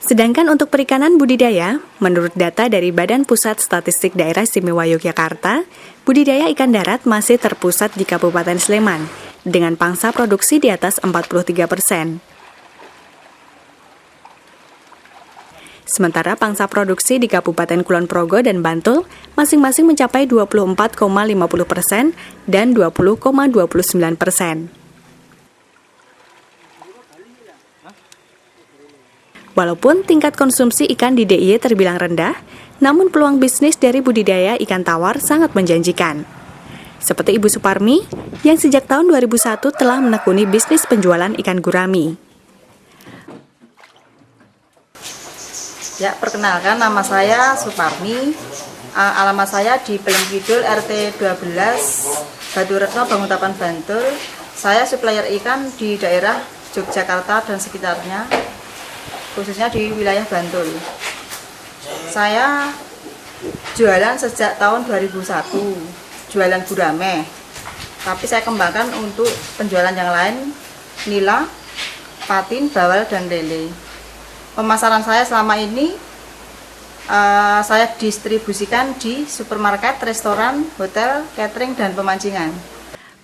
Sedangkan untuk perikanan budidaya, menurut data dari Badan Pusat Statistik Daerah Istimewa Yogyakarta, budidaya ikan darat masih terpusat di Kabupaten Sleman, dengan pangsa produksi di atas 43%. Sementara pangsa produksi di Kabupaten Kulon Progo dan Bantul masing-masing mencapai 24,50% dan 20,29%. Walaupun tingkat konsumsi ikan di DIY terbilang rendah, namun peluang bisnis dari budidaya ikan tawar sangat menjanjikan. Seperti Ibu Suparmi, yang sejak tahun 2001 telah menekuni bisnis penjualan ikan gurami. Ya, perkenalkan, nama saya Suparmi. Alamat saya di Pelem Kidul, RT 12, Batu Retno, Banguntapan, Bantul. Saya supplier ikan di daerah Yogyakarta dan sekitarnya, khususnya di wilayah Bantul. Saya jualan sejak tahun 2001, jualan gurame. Tapi saya kembangkan untuk penjualan yang lain, nila, patin, bawal, dan lele. Pemasaran saya selama ini, saya distribusikan di supermarket, restoran, hotel, catering, dan pemancingan.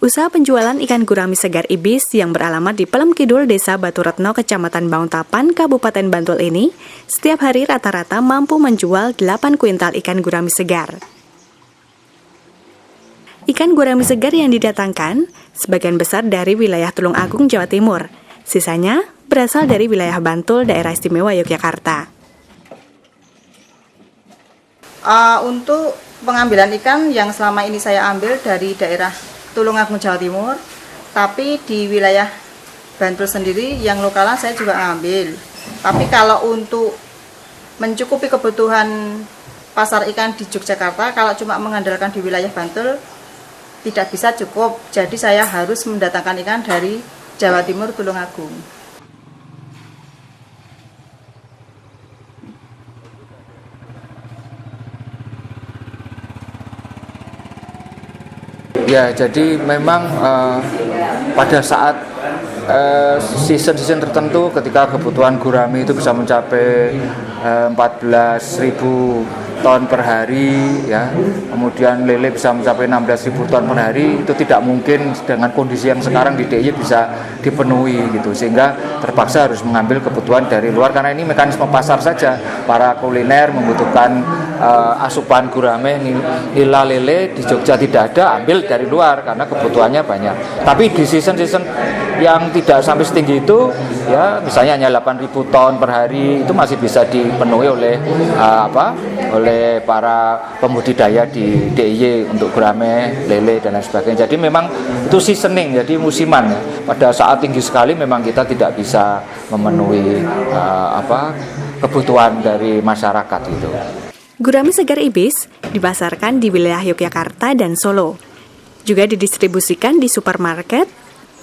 Usaha penjualan ikan gurami segar Ibis yang beralamat di Pelem Kidul, Desa Batu Retno, Kecamatan Banguntapan, Kabupaten Bantul ini, setiap hari rata-rata mampu menjual 8 kuintal ikan gurami segar. Ikan gurami segar yang didatangkan, sebagian besar dari wilayah Tulung Agung, Jawa Timur. Sisanya berasal dari wilayah Bantul, Daerah Istimewa Yogyakarta. Untuk pengambilan ikan yang selama ini saya ambil dari daerah Tulung Agung, Jawa Timur, tapi di wilayah Bantul sendiri yang lokalan saya juga ngambil. Tapi kalau untuk mencukupi kebutuhan pasar ikan di Yogyakarta, kalau cuma mengandalkan di wilayah Bantul tidak bisa cukup. Jadi saya harus mendatangkan ikan dari Jawa Timur, Tulung Agung. Ya, jadi memang pada saat season-season tertentu ketika kebutuhan gurami itu bisa mencapai 14.000 ton per hari, ya, kemudian lele bisa mencapai 16.000 ton per hari, itu tidak mungkin dengan kondisi yang sekarang di DIY bisa dipenuhi gitu, sehingga terpaksa harus mengambil kebutuhan dari luar karena ini mekanisme pasar saja. Para kuliner membutuhkan asupan gurame, nila, lele di Jogja tidak ada, ambil dari luar karena kebutuhannya banyak. Tapi di season-season yang tidak sampai setinggi itu, ya misalnya hanya 8.000 ton per hari, itu masih bisa dipenuhi oleh oleh para pembudidaya di DIY untuk gurame, lele, dan lain sebagainya. Jadi memang itu seasoning, jadi musiman. Ya. Pada saat tinggi sekali memang kita tidak bisa memenuhi kebutuhan dari masyarakat itu. Gurami segar Ibis dipasarkan di wilayah Yogyakarta dan Solo. Juga didistribusikan di supermarket,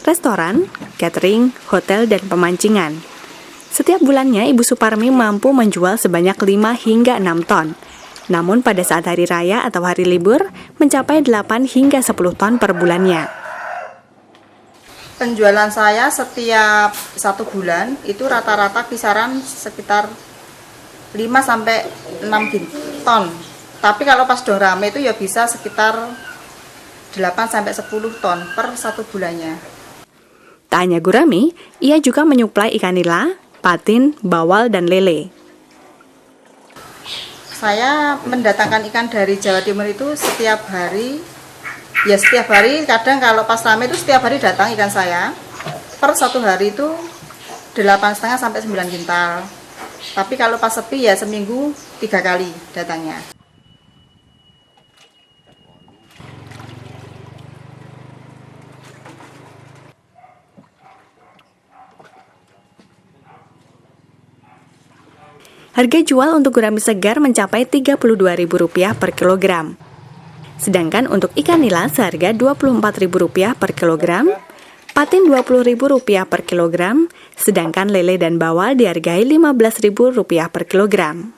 restoran, catering, hotel, dan pemancingan. Setiap bulannya, Ibu Suparmi mampu menjual sebanyak 5 hingga 6 ton. Namun pada saat hari raya atau hari libur, mencapai 8 hingga 10 ton per bulannya. Penjualan saya setiap 1 bulan itu rata-rata kisaran sekitar 5 sampai 6 ton. Tapi kalau pas dong rame itu ya bisa sekitar 8 sampai 10 ton per 1 bulannya. Tak hanya gurami, ia juga menyuplai ikan nila, patin, bawal, dan lele. Saya mendatangkan ikan dari Jawa Timur itu setiap hari. Ya setiap hari, kadang kalau pas rame itu setiap hari datang ikan saya. Per 1 hari itu 8,5 sampai 9 kintal. Tapi kalau pas sepi ya seminggu 3 kali datangnya. Harga jual untuk gurami segar mencapai Rp32.000 per kilogram. Sedangkan untuk ikan nila seharga Rp24.000 per kilogram, patin Rp20.000 per kilogram, sedangkan lele dan bawal dihargai Rp15.000 per kilogram.